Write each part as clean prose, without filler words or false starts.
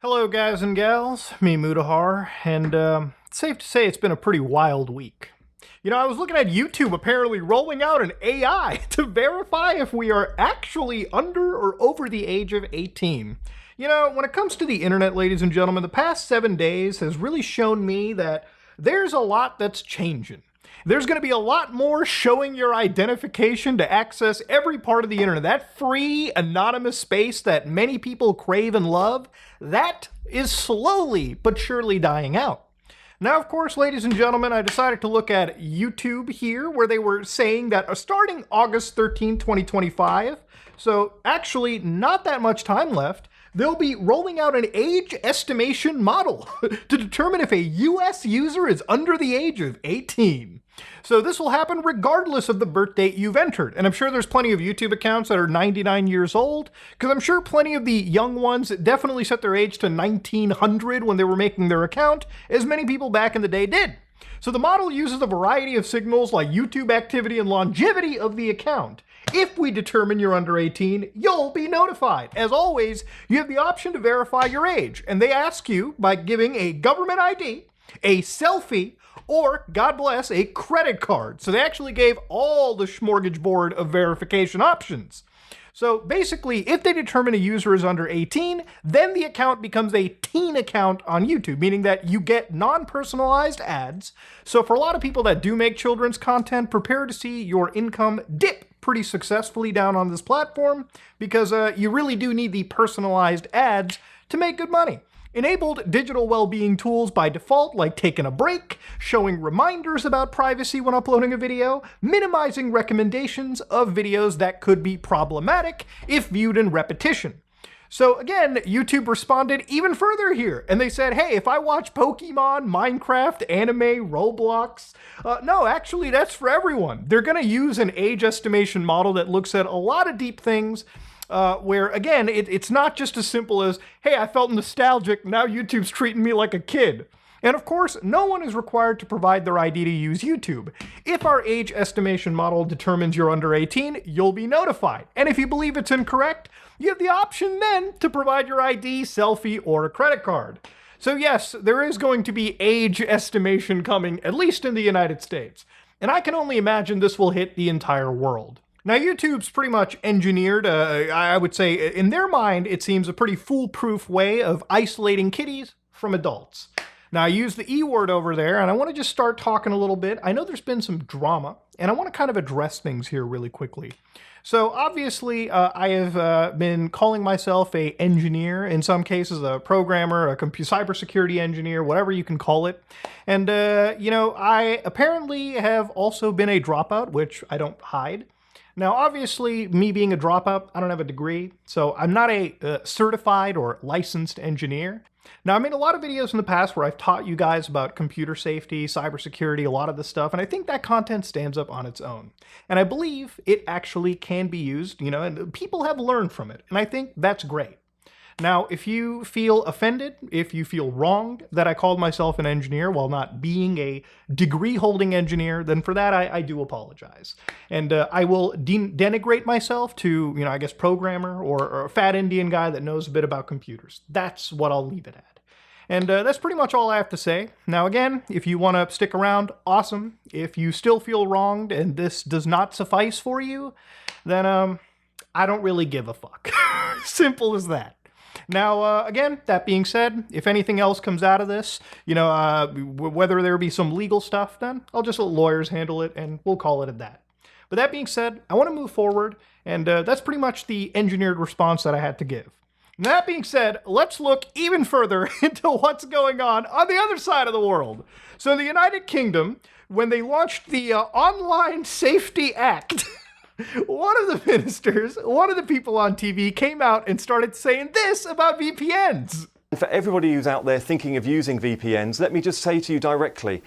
Hello, guys and gals. Me, Mudahar, and it's safe to say it's been a pretty wild week. You know, I was looking at YouTube apparently rolling out an AI to verify if we are actually under or over the age of 18. You know, when it comes to the internet, ladies and gentlemen, the past 7 days has really shown me that there's a lot that's changing. There's going to be a lot more showing your identification to access every part of the internet. That free, anonymous space that many people crave and love, that is slowly but surely dying out. Now, of course, ladies and gentlemen, I decided to look at YouTube here, where they were saying that starting August 13, 2025, so actually not that much time left, they'll be rolling out an age estimation model to determine if a US user is under the age of 18. So this will happen regardless of the birth date you've entered. And I'm sure there's plenty of YouTube accounts that are 99 years old, because I'm sure plenty of the young ones definitely set their age to 1900 when they were making their account, as many people back in the day did. So the model uses a variety of signals like YouTube activity and longevity of the account. If we determine you're under 18, you'll be notified. As always, you have the option to verify your age, and they ask you by giving a government ID, a selfie, or, God bless, a credit card. So they actually gave all the smorgasbord of verification options. So basically, if they determine a user is under 18, then the account becomes a teen account on YouTube, meaning that you get non-personalized ads. So for a lot of people that do make children's content, prepare to see your income dip pretty successfully down on this platform, because you really do need the personalized ads to make good money. Enabled digital well-being tools by default, like taking a break, showing reminders about privacy when uploading a video, minimizing recommendations of videos that could be problematic if viewed in repetition. So again, YouTube responded even further here, and they said, hey, if I watch Pokemon, Minecraft, anime, Roblox, no, actually that's for everyone. They're gonna use an age estimation model that looks at a lot of deep things, where, again, it's not just as simple as, hey, I felt nostalgic, now YouTube's treating me like a kid. And of course, no one is required to provide their ID to use YouTube. If our age estimation model determines you're under 18, you'll be notified. And if you believe it's incorrect, you have the option then to provide your ID, selfie, or a credit card. So yes, there is going to be age estimation coming, at least in the United States. And I can only imagine this will hit the entire world. Now, YouTube's pretty much engineered, I would say, in their mind, it seems a pretty foolproof way of isolating kiddies from adults. Now, I use the E word over there, and I want to just start talking a little bit. I know there's been some drama, and I want to kind of address things here really quickly. So, obviously, I have been calling myself an engineer, in some cases a programmer, a cybersecurity engineer, whatever you can call it. And, you know, I apparently have also been a dropout, which I don't hide. Now, obviously, me being a dropout, I don't have a degree, so I'm not a certified or licensed engineer. Now, I made a lot of videos in the past where I've taught you guys about computer safety, cybersecurity, a lot of this stuff, and I think that content stands up on its own. And I believe it actually can be used, you know, and people have learned from it, and I think that's great. Now, if you feel offended, if you feel wronged that I called myself an engineer while not being a degree-holding engineer, then for that I do apologize. And I will denigrate myself to, you know, I guess programmer or a fat Indian guy that knows a bit about computers. That's what I'll leave it at. And that's pretty much all I have to say. Now again, if you want to stick around, awesome. If you still feel wronged and this does not suffice for you, then I don't really give a fuck. Simple as that. Now, again, that being said, if anything else comes out of this, you know, whether there be some legal stuff, then I'll just let lawyers handle it, and we'll call it at that. But that being said, I want to move forward, and that's pretty much the engineered response that I had to give. And that being said, let's look even further into what's going on the other side of the world. So in the United Kingdom, when they launched the Online Safety Act, one of the ministers, one of the people on TV came out and started saying this about VPNs. For everybody who's out there thinking of using VPNs, let me just say to you directly,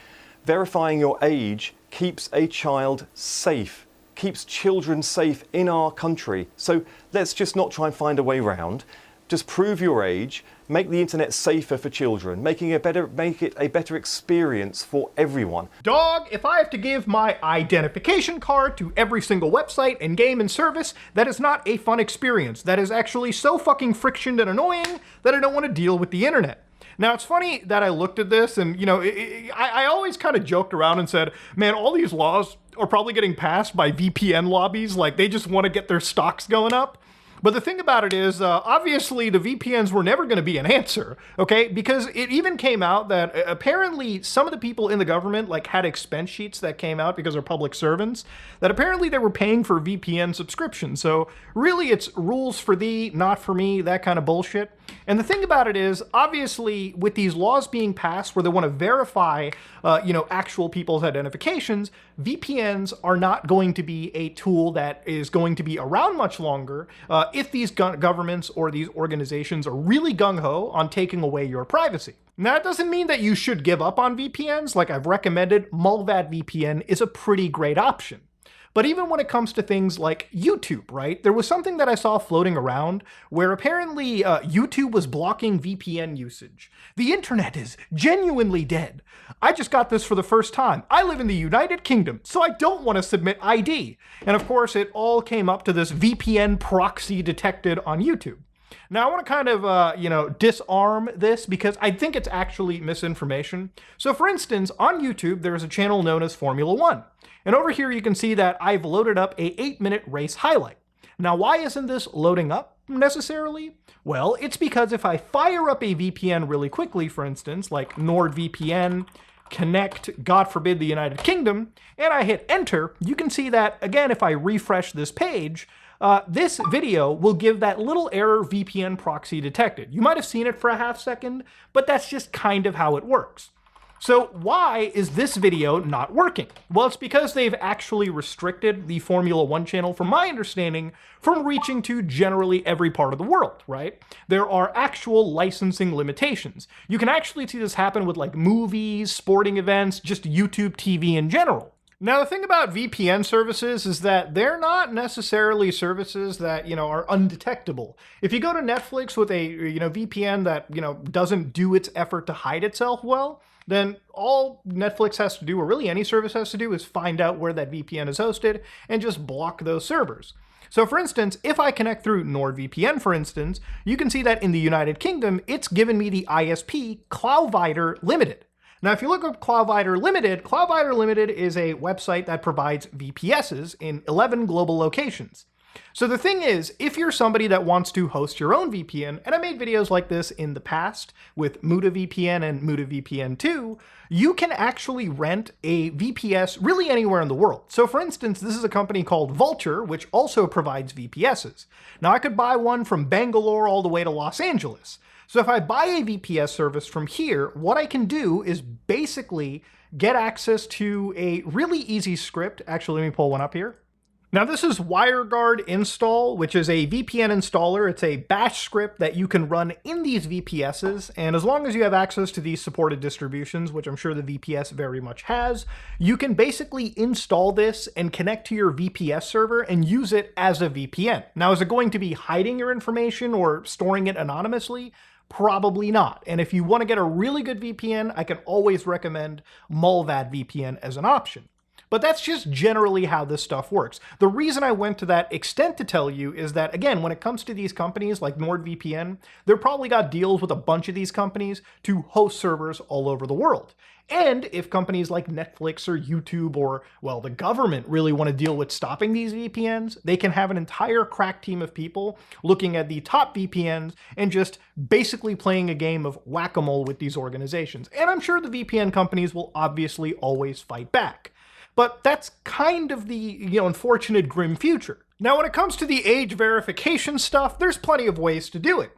verifying your age keeps a child safe, keeps children safe in our country. So let's just not try and find a way around. Just prove your age, make the internet safer for children, make it a better experience for everyone. Dog, if I have to give my identification card to every single website and game and service, that is not a fun experience. That is actually so fucking friction and annoying that I don't want to deal with the internet. Now, it's funny that I looked at this and, I always kind of joked around and said, man, all these laws are probably getting passed by VPN lobbies, like they just want to get their stocks going up. But the thing about it is, obviously, the VPNs were never going to be an answer, okay? Because it even came out that apparently some of the people in the government had expense sheets that came out because they're public servants, that apparently they were paying for VPN subscriptions. So really, it's rules for thee, not for me, that kind of bullshit. And the thing about it is, obviously, with these laws being passed where they want to verify, actual people's identifications, VPNs are not going to be a tool that is going to be around much longer if these governments or these organizations are really gung-ho on taking away your privacy. Now, that doesn't mean that you should give up on VPNs. Like I've recommended, Mullvad VPN is a pretty great option. But even when it comes to things like YouTube, right? There was something that I saw floating around where apparently YouTube was blocking VPN usage. The internet is genuinely dead. I just got this for the first time. I live in the United Kingdom, so I don't want to submit ID. And of course, it all came up to this VPN proxy detected on YouTube. Now, I want to kind of, disarm this because I think it's actually misinformation. So, for instance, on YouTube, there's a channel known as Formula One. And over here, you can see that I've loaded up a 8-minute race highlight. Now, why isn't this loading up necessarily? Well, it's because if I fire up a VPN really quickly, for instance, like NordVPN, connect, God forbid, the United Kingdom, and I hit enter, you can see that, again, if I refresh this page, this video will give that little error VPN proxy detected. You might have seen it for a half second, but that's just kind of how it works. So why is this video not working? Well, it's because they've actually restricted the Formula One channel, from my understanding, from reaching to generally every part of the world, right? There are actual licensing limitations. You can actually see this happen with movies, sporting events, just YouTube TV in general. Now, the thing about VPN services is that they're not necessarily services that, are undetectable. If you go to Netflix with a, VPN that, doesn't do its effort to hide itself well, then all Netflix has to do, or really any service has to do, is find out where that VPN is hosted and just block those servers. So for instance, if I connect through NordVPN, for instance, you can see that in the United Kingdom, it's given me the ISP Cloudvider Limited. Now, if you look up Cloudvider Limited is a website that provides VPSs in 11 global locations. So the thing is, if you're somebody that wants to host your own VPN, and I made videos like this in the past with Muda VPN and Muda VPN 2, you can actually rent a VPS really anywhere in the world. So for instance, this is a company called Vulture, which also provides VPSs. Now, I could buy one from Bangalore all the way to Los Angeles. So if I buy a VPS service from here, what I can do is basically get access to a really easy script. Actually, let me pull one up here. Now, this is WireGuard install, which is a VPN installer. It's a bash script that you can run in these VPSs, and as long as you have access to these supported distributions, which I'm sure the VPS very much has, you can basically install this and connect to your VPS server and use it as a VPN. Now, is it going to be hiding your information or storing it anonymously? Probably not. And if you want to get a really good VPN, I can always recommend Mullvad VPN as an option. But that's just generally how this stuff works. The reason I went to that extent to tell you is that, again, when it comes to these companies like NordVPN, they've probably got deals with a bunch of these companies to host servers all over the world. And if companies like Netflix or YouTube or, well, the government really want to deal with stopping these VPNs, they can have an entire crack team of people looking at the top VPNs and just basically playing a game of whack-a-mole with these organizations. And I'm sure the VPN companies will obviously always fight back. But that's kind of the, unfortunate grim future. Now, when it comes to the age verification stuff, there's plenty of ways to do it.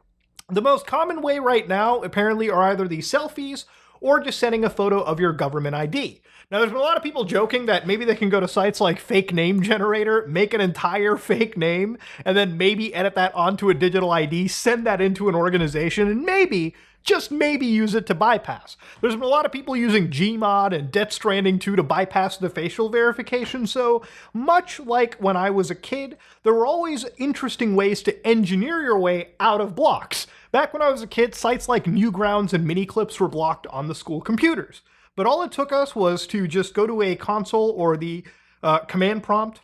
The most common way right now, apparently, are either the selfies or just sending a photo of your government ID. Now, there's been a lot of people joking that maybe they can go to sites like Fake Name Generator, make an entire fake name, and then maybe edit that onto a digital ID, send that into an organization, and maybe, just maybe, use it to bypass. There's been a lot of people using Gmod and Death Stranding 2 to bypass the facial verification, so much like when I was a kid, there were always interesting ways to engineer your way out of blocks. Back when I was a kid, sites like Newgrounds and Miniclips were blocked on the school computers. But all it took us was to just go to a console or the command prompt.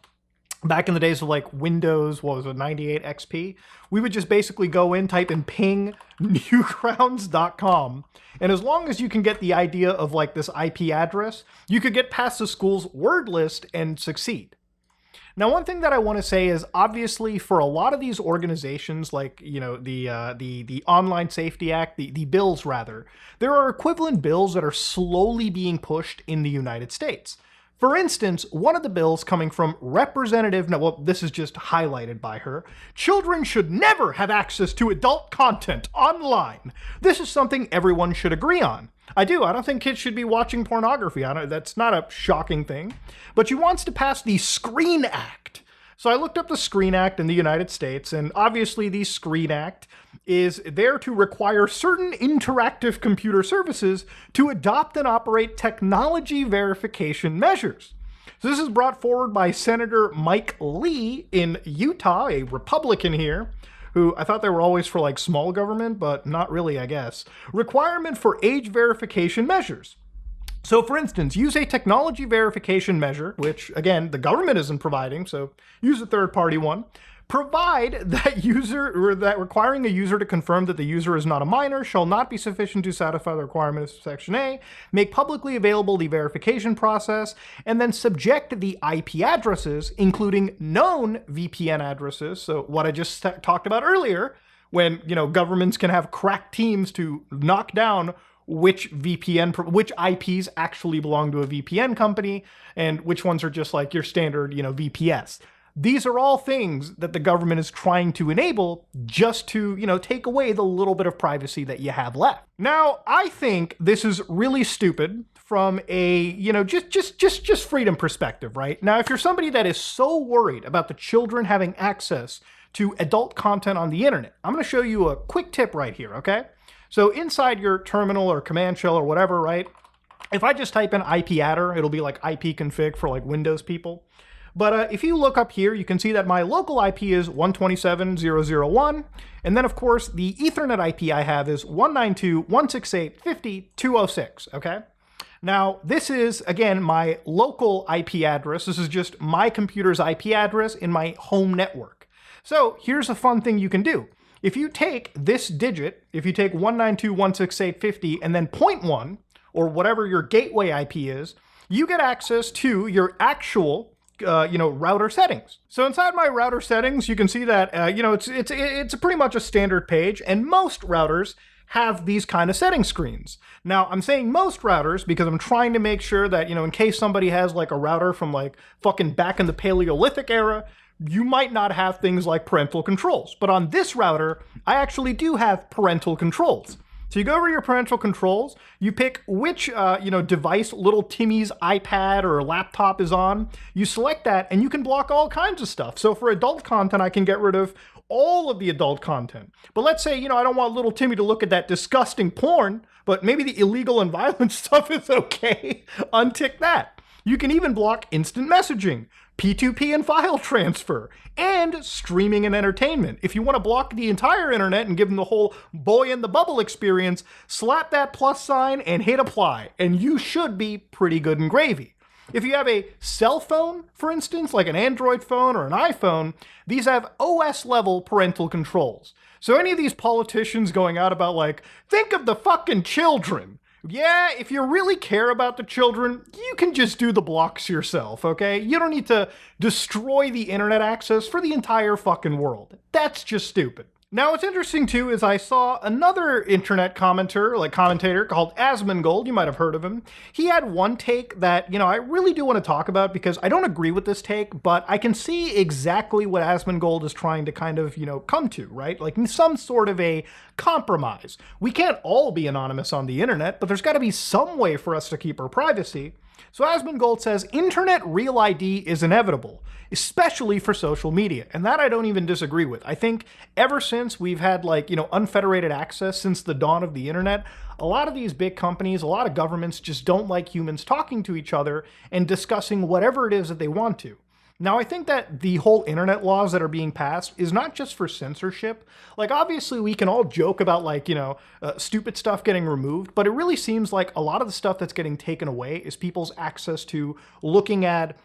Back in the days of like Windows, what was it, 98 XP, we would just basically go in, type in ping newgrounds.com. And as long as you can get the idea of like this IP address, you could get past the school's word list and succeed. Now, one thing that I want to say is obviously for a lot of these organizations, like, you know, the Online Safety Act, the bills rather, there are equivalent bills that are slowly being pushed in the United States. For instance, one of the bills coming from Representative, now, well, this is just highlighted by her, children should never have access to adult content online. This is something everyone should agree on. I don't think kids should be watching pornography. That's not a shocking thing. But she wants to pass the Screen Act. So I looked up the Screen Act in the United States, and obviously the Screen Act is there to require certain interactive computer services to adopt and operate technology verification measures. So this is brought forward by Senator Mike Lee in Utah, a Republican here, who I thought they were always for like small government, but not really, I guess. Requirement for age verification measures. So for instance, use a technology verification measure, which again, the government isn't providing, so use a third-party one. Provide that requiring a user to confirm that the user is not a minor shall not be sufficient to satisfy the requirements of Section A. Make publicly available the verification process, and then subject the IP addresses, including known VPN addresses. So what I just talked about earlier, when governments can have crack teams to knock down which IPs actually belong to a VPN company, and which ones are just like your standard, VPS. These are all things that the government is trying to enable just to, take away the little bit of privacy that you have left. Now, I think this is really stupid from a, just freedom perspective, right? Now, if you're somebody that is so worried about the children having access to adult content on the internet, I'm going to show you a quick tip right here, okay? So inside your terminal or command shell or whatever, right? If I just type in ipadder, it'll be like ipconfig for like Windows people. But if you look up here, you can see that my local IP is 127.0.0.1. And then, of course, the Ethernet IP I have is 192.168.50.206, okay? Now, this is, again, my local IP address. This is just my computer's IP address in my home network. So here's a fun thing you can do. If you take this digit, if you take 192.168.50 and then 0.1, or whatever your gateway IP is, you get access to your actual router settings. So inside my router settings, you can see that, it's pretty much a standard page, and most routers have these kind of setting screens. Now, I'm saying most routers because I'm trying to make sure that, in case somebody has like a router from like fucking back in the Paleolithic era, you might not have things like parental controls. But on this router, I actually do have parental controls. So you go over your parental controls, you pick which device little Timmy's iPad or laptop is on, you select that, and you can block all kinds of stuff. So for adult content, I can get rid of all of the adult content. But let's say, I don't want little Timmy to look at that disgusting porn, but maybe the illegal and violent stuff is okay. Untick that. You can even block instant messaging, P2P and file transfer, and streaming and entertainment. If you want to block the entire internet and give them the whole boy in the bubble experience, slap that plus sign and hit apply, and you should be pretty good and gravy. If you have a cell phone, for instance, like an Android phone or an iPhone, these have OS-level parental controls. So any of these politicians going out about like, think of the fucking children. Yeah, if you really care about the children, you can just do the blocks yourself, okay? You don't need to destroy the internet access for the entire fucking world. That's just stupid. Now, what's interesting too is I saw another internet commentator called Asmongold. You might have heard of him. He had one take that, I really do want to talk about because I don't agree with this take, but I can see exactly what Asmongold is trying to kind of, come to, right? Like some sort of a compromise. We can't all be anonymous on the internet, but there's got to be some way for us to keep our privacy. So Asmongold says, internet real ID is inevitable, especially for social media. And that I don't even disagree with. I think ever since we've had unfederated access since the dawn of the internet, a lot of these big companies, a lot of governments just don't like humans talking to each other and discussing whatever it is that they want to. Now, I think that the whole internet laws that are being passed is not just for censorship. Like, obviously, we can all joke about, like, stupid stuff getting removed, but it really seems like a lot of the stuff that's getting taken away is people's access to looking at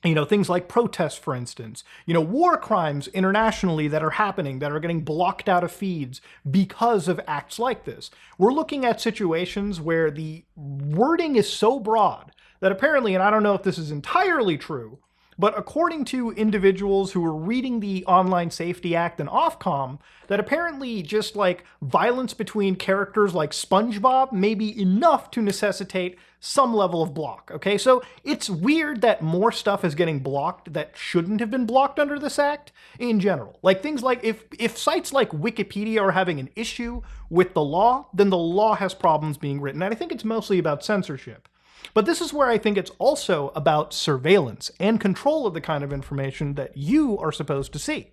things like protests, for instance, war crimes internationally that are happening, that are getting blocked out of feeds because of acts like this. We're looking at situations where the wording is so broad that apparently, and I don't know if this is entirely true, but according to individuals who were reading the Online Safety Act and Ofcom, that apparently just like violence between characters like SpongeBob may be enough to necessitate some level of block, okay? So it's weird that more stuff is getting blocked that shouldn't have been blocked under this act in general. Like things like if sites like Wikipedia are having an issue with the law, then the law has problems being written. And I think it's mostly about censorship. But this is where I think it's also about surveillance and control of the kind of information that you are supposed to see.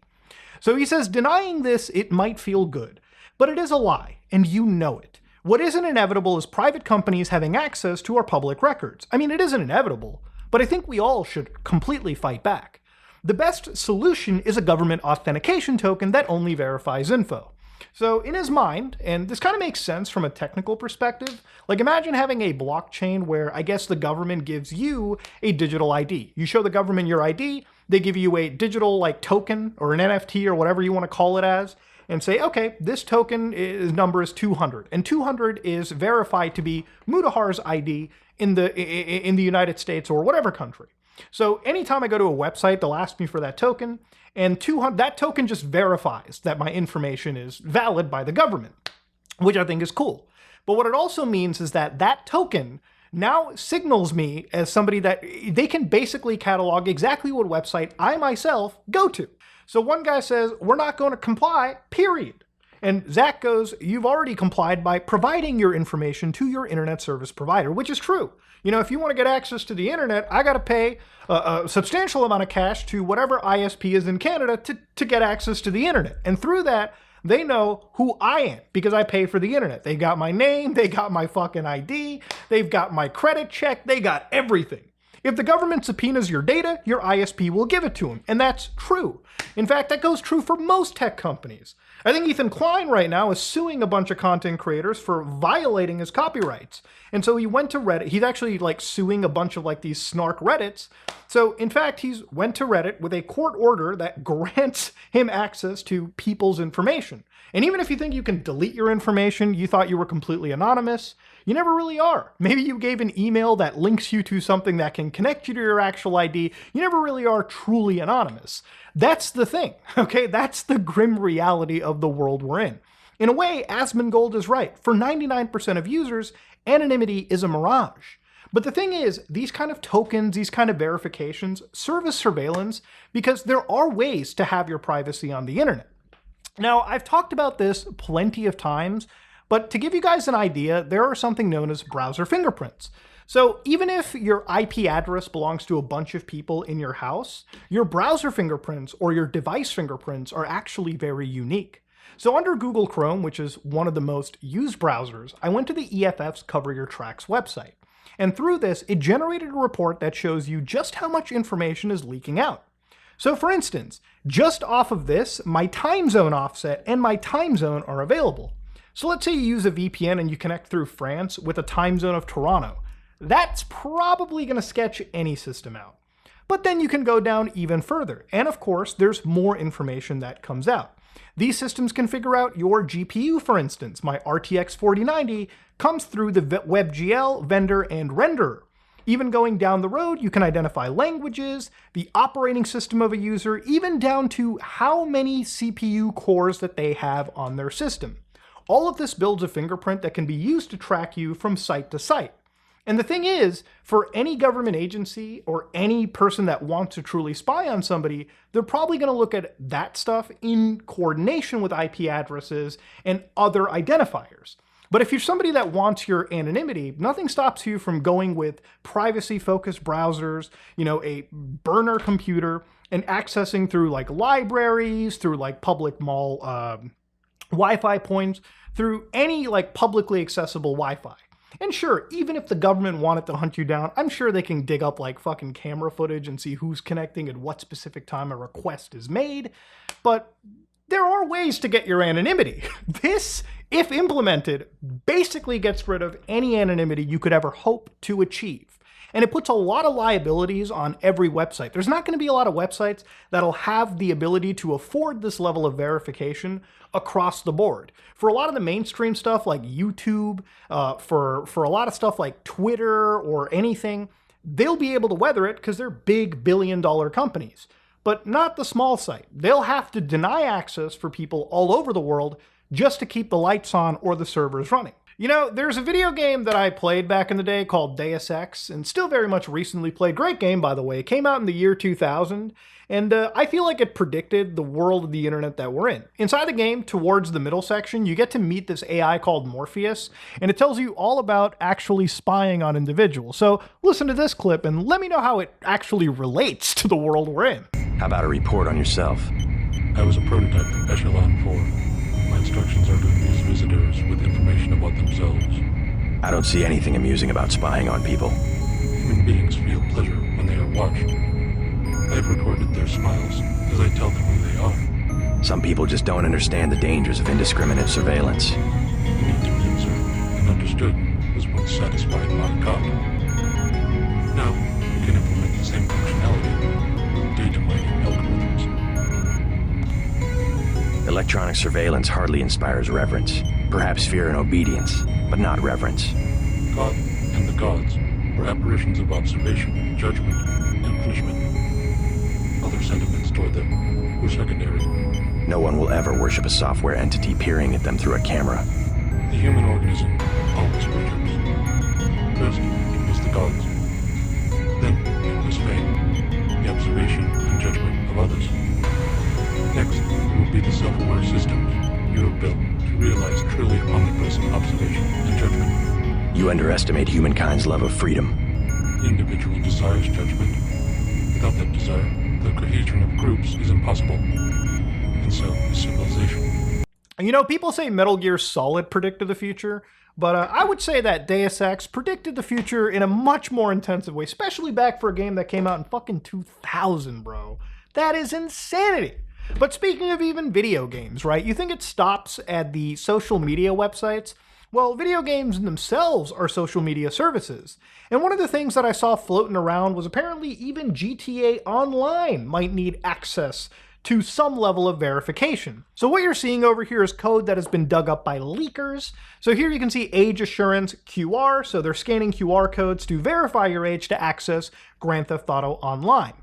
So he says, denying this, it might feel good, but it is a lie, and you know it. What isn't inevitable is private companies having access to our public records. I mean, it isn't inevitable, but I think we all should completely fight back. The best solution is a government authentication token that only verifies info. So in his mind, and this kind of makes sense from a technical perspective, like imagine having a blockchain where I guess the government gives you a digital ID. You show the government your ID, they give you a digital like token or an NFT or whatever you want to call it as, and say, okay, this token number is 200, and 200 is verified to be Mudahar's ID in the United States or whatever country. So anytime I go to a website, they'll ask me for that token, and that token just verifies that my information is valid by the government, which I think is cool. But what it also means is that that token now signals me as somebody that they can basically catalog exactly what website I myself go to. So one guy says, we're not going to comply, period. And Zach goes, you've already complied by providing your information to your internet service provider, which is true. If you want to get access to the internet, I got to pay a substantial amount of cash to whatever ISP is in Canada to get access to the internet. And through that, they know who I am because I pay for the internet. They got my name, they got my fucking ID, they've got my credit check, they got everything. If the government subpoenas your data, your ISP will give it to them. And that's true. In fact, that goes true for most tech companies. I think Ethan Klein right now is suing a bunch of content creators for violating his copyrights. And so he went to Reddit. He's actually like suing a bunch of like these snark Reddits. So in fact, he's went to Reddit with a court order that grants him access to people's information. And even if you think you can delete your information, you thought you were completely anonymous, you never really are. Maybe you gave an email that links you to something that can connect you to your actual ID. You never really are truly anonymous. That's the thing, okay? That's the grim reality of the world we're in. In a way, Asmongold is right. For 99% of users, anonymity is a mirage. But the thing is, these kind of tokens, these kind of verifications serve as surveillance because there are ways to have your privacy on the internet. Now, I've talked about this plenty of times, but to give you guys an idea, there are something known as browser fingerprints. So even if your IP address belongs to a bunch of people in your house, your browser fingerprints or your device fingerprints are actually very unique. So under Google Chrome, which is one of the most used browsers, I went to the EFF's Cover Your Tracks website. And through this, it generated a report that shows you just how much information is leaking out. So for instance, just off of this, my time zone offset and my time zone are available. So let's say you use a VPN and you connect through France with a time zone of Toronto. That's probably going to sketch any system out. But then you can go down even further. And of course, there's more information that comes out. These systems can figure out your GPU, for instance. My RTX 4090 comes through the WebGL, vendor, and renderer. Even going down the road, you can identify languages, the operating system of a user, even down to how many CPU cores that they have on their system. All of this builds a fingerprint that can be used to track you from site to site. And the thing is, for any government agency or any person that wants to truly spy on somebody, they're probably going to look at that stuff in coordination with IP addresses and other identifiers. But if you're somebody that wants your anonymity, nothing stops you from going with privacy-focused browsers, a burner computer, and accessing through like libraries, through like public mall Wi-Fi points, through any like publicly accessible Wi-Fi. And sure, even if the government wanted to hunt you down, I'm sure they can dig up like fucking camera footage and see who's connecting at what specific time a request is made. But there are ways to get your anonymity. This, if implemented, basically gets rid of any anonymity you could ever hope to achieve. And it puts a lot of liabilities on every website. There's not going to be a lot of websites that'll have the ability to afford this level of verification across the board. For a lot of the mainstream stuff like YouTube, for a lot of stuff like Twitter or anything, they'll be able to weather it because they're big billion-dollar companies. But not the small site. They'll have to deny access for people all over the world just to keep the lights on or the servers running. You know, there's a video game that I played back in the day called Deus Ex, and still very much recently played. Great game, by the way. It came out in the year 2000, and I feel like it predicted the world of the internet that we're in. Inside the game, towards the middle section, you get to meet this AI called Morpheus, and it tells you all about actually spying on individuals. So listen to this clip and let me know how it actually relates to the world we're in. How about a report on yourself? I was a prototype for Echelon 4. My instructions are to amuse visitors with information about themselves. I don't see anything amusing about spying on people. Human beings feel pleasure when they are watched. I have recorded their smiles as I tell them who they are. Some people just don't understand the dangers of indiscriminate surveillance. The need to be observed and understood was once satisfied by God. Now, we can implement the same functionality with data mining algorithms. Electronic surveillance hardly inspires reverence. Perhaps fear and obedience, but not reverence. God and the gods were apparitions of observation, judgment, and punishment. Other sentiments toward them were secondary. No one will ever worship a software entity peering at them through a camera. The human organism always worships. First, it was the gods. Then, it was fame, the observation and judgment of others. Next, it will be the self-aware systems you have built to realize truly omnipresent observation and judgment. You underestimate humankind's love of freedom. The individual desires judgment. Without that desire, the cohesion of groups is impossible. And so is civilization. You know, people say Metal Gear Solid predicted the future, but I would say that Deus Ex predicted the future in a much more intensive way, especially back for a game that came out in fucking 2000, bro. That is insanity. But speaking of even video games, right? You think it stops at the social media websites? Well, video games themselves are social media services. And one of the things that I saw floating around was apparently even GTA Online might need access to some level of verification. So what you're seeing over here is code that has been dug up by leakers. So here you can see age assurance QR. So they're scanning QR codes to verify your age to access Grand Theft Auto Online.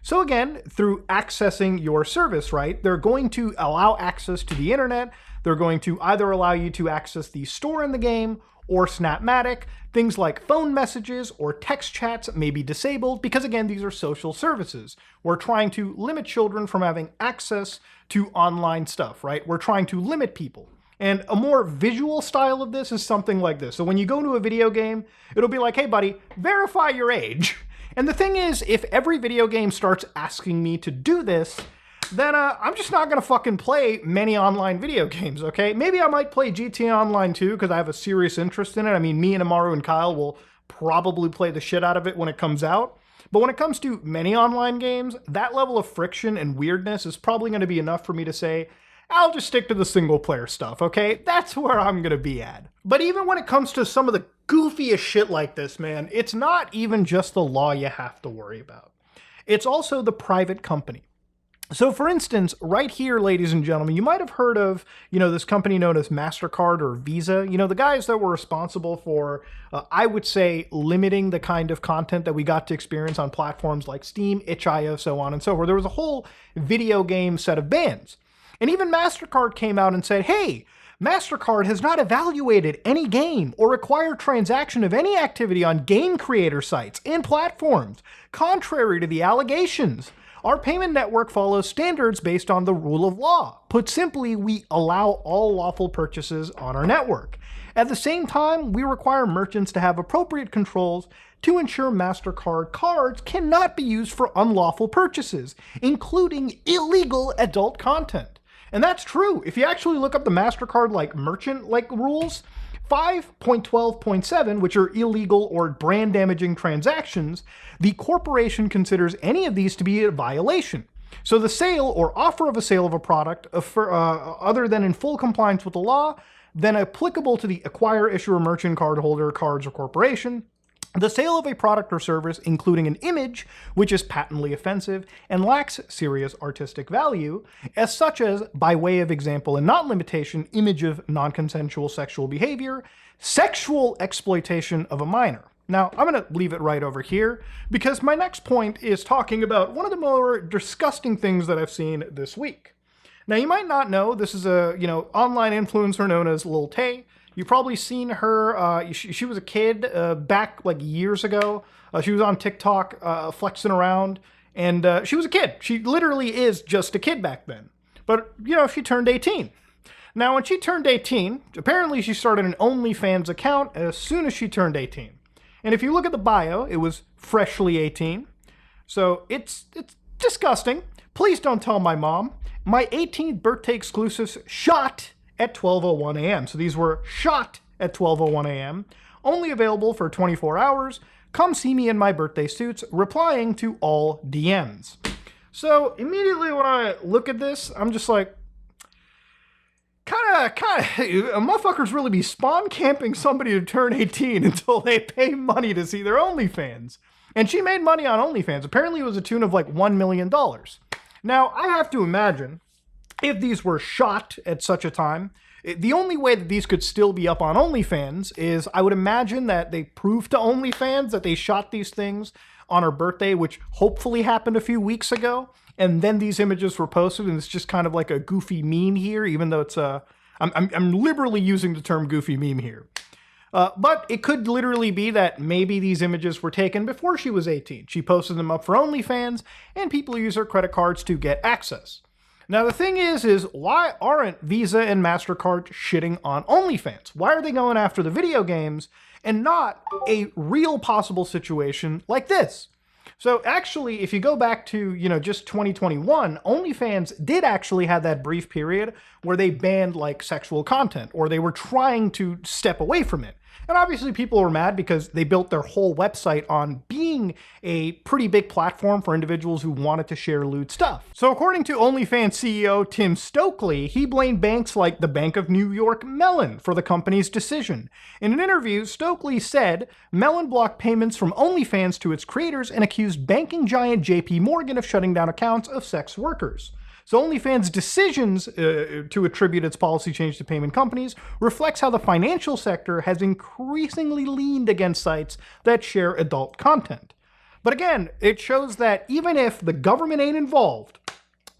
So again, through accessing your service, right, they're going to allow access to the internet. They're going to either allow you to access the store in the game or Snapmatic. Things like phone messages or text chats may be disabled because, again, these are social services. We're trying to limit children from having access to online stuff, right? We're trying to limit people. And a more visual style of this is something like this. So when you go to a video game, it'll be like, hey, buddy, verify your age. And the thing is, if every video game starts asking me to do this, then I'm just not going to fucking play many online video games, okay? Maybe I might play GTA Online 2 because I have a serious interest in it. I mean, me and Amaru and Kyle will probably play the shit out of it when it comes out. But when it comes to many online games, that level of friction and weirdness is probably going to be enough for me to say, I'll just stick to the single player stuff, okay? That's where I'm going to be at. But even when it comes to some of the goofiest shit like this, man, it's not even just the law you have to worry about. It's also the private company. So for instance, right here, ladies and gentlemen, you might have heard of, this company known as MasterCard or Visa, the guys that were responsible for, I would say, limiting the kind of content that we got to experience on platforms like Steam, itch.io, so on and so forth. There was a whole video game set of bans. And even MasterCard came out and said, hey, MasterCard has not evaluated any game or required transaction of any activity on game creator sites and platforms, contrary to the allegations. Our payment network follows standards based on the rule of law. Put simply, we allow all lawful purchases on our network. At the same time, we require merchants to have appropriate controls to ensure MasterCard cards cannot be used for unlawful purchases, including illegal adult content. And that's true. If you actually look up the MasterCard merchant rules, 5.12.7, which are illegal or brand damaging transactions, the corporation considers any of these to be a violation. So the sale or offer of a sale of a product other than in full compliance with the law, then applicable to the acquirer, issuer, merchant, cardholder, cards, or corporation. The sale of a product or service, including an image, which is patently offensive and lacks serious artistic value, as such as, by way of example and not limitation, image of non-consensual sexual behavior, sexual exploitation of a minor. Now, I'm going to leave it right over here, because my next point is talking about one of the more disgusting things that I've seen this week. Now, you might not know, this is a, online influencer known as Lil Tay. You've probably seen her, she was a kid back like years ago. She was on TikTok flexing around, and she was a kid. She literally is just a kid back then. But, she turned 18. Now, when she turned 18, apparently she started an OnlyFans account as soon as she turned 18. And if you look at the bio, it was freshly 18. So it's disgusting. Please don't tell my mom. My 18th birthday exclusives shot at 12:01 a.m. So these were shot at 12:01 a.m. Only available for 24 hours. Come see me in my birthday suits, replying to all DMs. So immediately when I look at this, I'm just like, kind of, motherfuckers really be spawn camping somebody to turn 18 until they pay money to see their OnlyFans. And she made money on OnlyFans. Apparently it was a tune of like $1 million. Now, I have to imagine, if these were shot at such a time, the only way that these could still be up on OnlyFans is, I would imagine that they proved to OnlyFans that they shot these things on her birthday, which hopefully happened a few weeks ago, and then these images were posted, and it's just kind of like a goofy meme here, even though it's I'm liberally using the term goofy meme here. But it could literally be that maybe these images were taken before she was 18. She posted them up for OnlyFans, and people use her credit cards to get access. Now, the thing is why aren't Visa and MasterCard shitting on OnlyFans? Why are they going after the video games and not a real possible situation like this? So actually, if you go back to, just 2021, OnlyFans did actually have that brief period where they banned like sexual content, or they were trying to step away from it. And obviously people were mad because they built their whole website on being a pretty big platform for individuals who wanted to share lewd stuff. So according to OnlyFans CEO Tim Stokely, he blamed banks like the Bank of New York Mellon for the company's decision. In an interview, Stokely said Mellon blocked payments from OnlyFans to its creators and accused banking giant JP Morgan of shutting down accounts of sex workers. So OnlyFans' decisions to attribute its policy change to payment companies reflects how the financial sector has increasingly leaned against sites that share adult content. But again, it shows that even if the government ain't involved,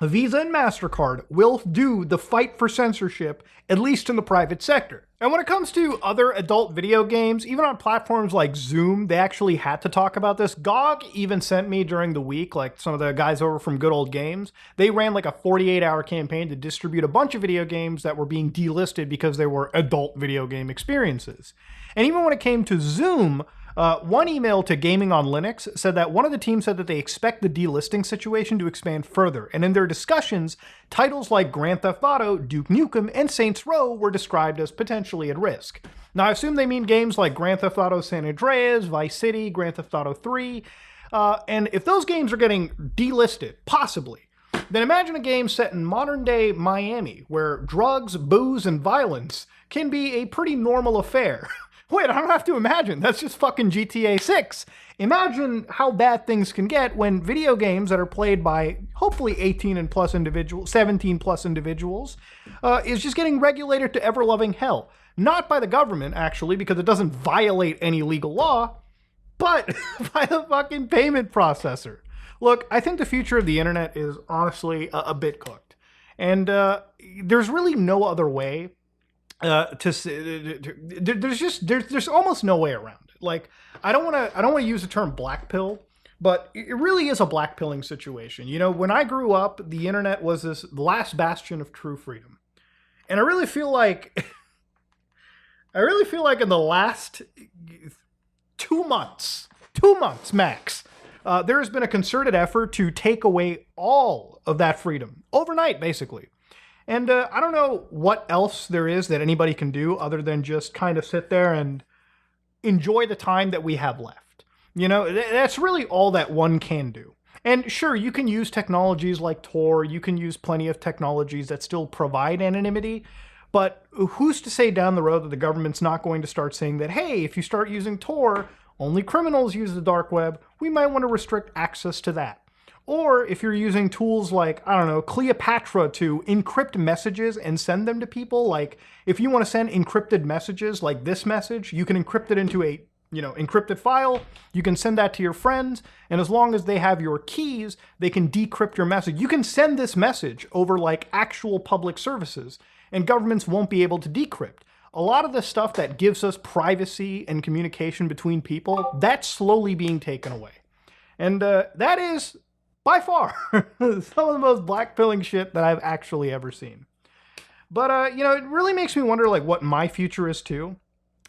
Visa and MasterCard will do the fight for censorship, at least in the private sector. And when it comes to other adult video games, even on platforms like Zoom, they actually had to talk about this. GOG even sent me during the week, like some of the guys over from Good Old Games, they ran like a 48-hour campaign to distribute a bunch of video games that were being delisted because they were adult video game experiences. And even when it came to Zoom, one email to Gaming on Linux said that one of the teams said that they expect the delisting situation to expand further, and in their discussions, titles like Grand Theft Auto, Duke Nukem, and Saints Row were described as potentially at risk. Now, I assume they mean games like Grand Theft Auto San Andreas, Vice City, Grand Theft Auto 3, and if those games are getting delisted, possibly, then imagine a game set in modern-day Miami, where drugs, booze, and violence can be a pretty normal affair. Wait, I don't have to imagine. That's just fucking GTA 6. Imagine how bad things can get when video games that are played by hopefully 18 and plus individuals, 17 plus individuals, is just getting regulated to ever-loving hell. Not by the government, actually, because it doesn't violate any legal law, but by the fucking payment processor. Look, I think the future of the internet is honestly a bit cooked. And there's really no other way there's almost no way around it. Like, I don't want to use the term black pill, but it really is a black pilling situation. When I grew up, the internet was this last bastion of true freedom. And I really feel like in the last 2 months max, there has been a concerted effort to take away all of that freedom overnight, basically. And I don't know what else there is that anybody can do other than just kind of sit there and enjoy the time that we have left. That's really all that one can do. And sure, you can use technologies like Tor, you can use plenty of technologies that still provide anonymity, but who's to say down the road that the government's not going to start saying that, hey, if you start using Tor, only criminals use the dark web, we might want to restrict access to that. Or if you're using tools like, I don't know, Cleopatra to encrypt messages and send them to people, like if you want to send encrypted messages like this message, you can encrypt it into a encrypted file, you can send that to your friends, and as long as they have your keys, they can decrypt your message. You can send this message over like actual public services, and governments won't be able to decrypt. A lot of the stuff that gives us privacy and communication between people, that's slowly being taken away. And that is, by far, some of the most blackpilling shit that I've actually ever seen. But, it really makes me wonder, like, what my future is, too.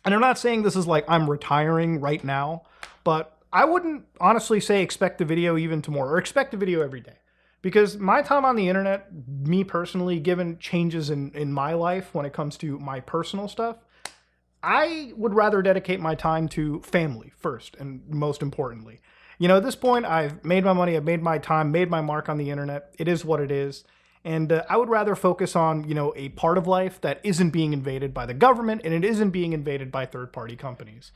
And I'm not saying this is like I'm retiring right now, but I wouldn't honestly say expect a video even tomorrow, or expect a video every day. Because my time on the internet, me personally, given changes in my life when it comes to my personal stuff, I would rather dedicate my time to family first and most importantly. At this point, I've made my money, I've made my time, made my mark on the internet. It is what it is. And I would rather focus on, a part of life that isn't being invaded by the government and it isn't being invaded by third-party companies.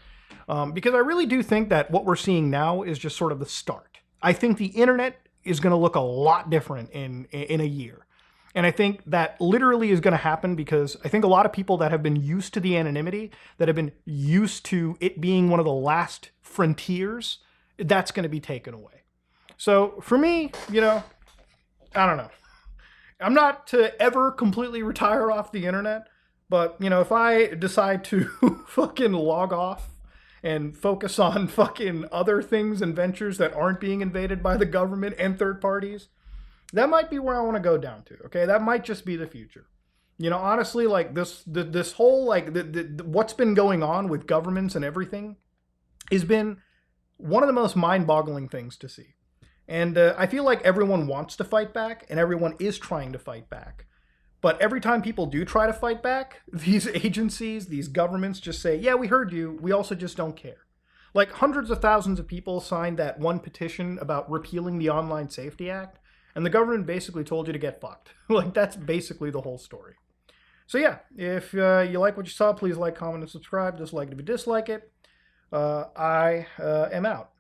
Because I really do think that what we're seeing now is just sort of the start. I think the internet is going to look a lot different in a year. And I think that literally is going to happen because I think a lot of people that have been used to the anonymity, that have been used to it being one of the last frontiers, that's going to be taken away. So for me, I don't know. I'm not to ever completely retire off the internet, but, if I decide to fucking log off and focus on fucking other things and ventures that aren't being invaded by the government and third parties, that might be where I want to go down to, okay? That might just be the future. Honestly, like this whole, like, what's been going on with governments and everything has been one of the most mind-boggling things to see. And I feel like everyone wants to fight back, and everyone is trying to fight back. But every time people do try to fight back, these agencies, these governments just say, yeah, we heard you, we also just don't care. Like hundreds of thousands of people signed that one petition about repealing the Online Safety Act, and the government basically told you to get fucked. Like, that's basically the whole story. So yeah, if you like what you saw, please like, comment, and subscribe. Dislike it if you dislike it. I am out.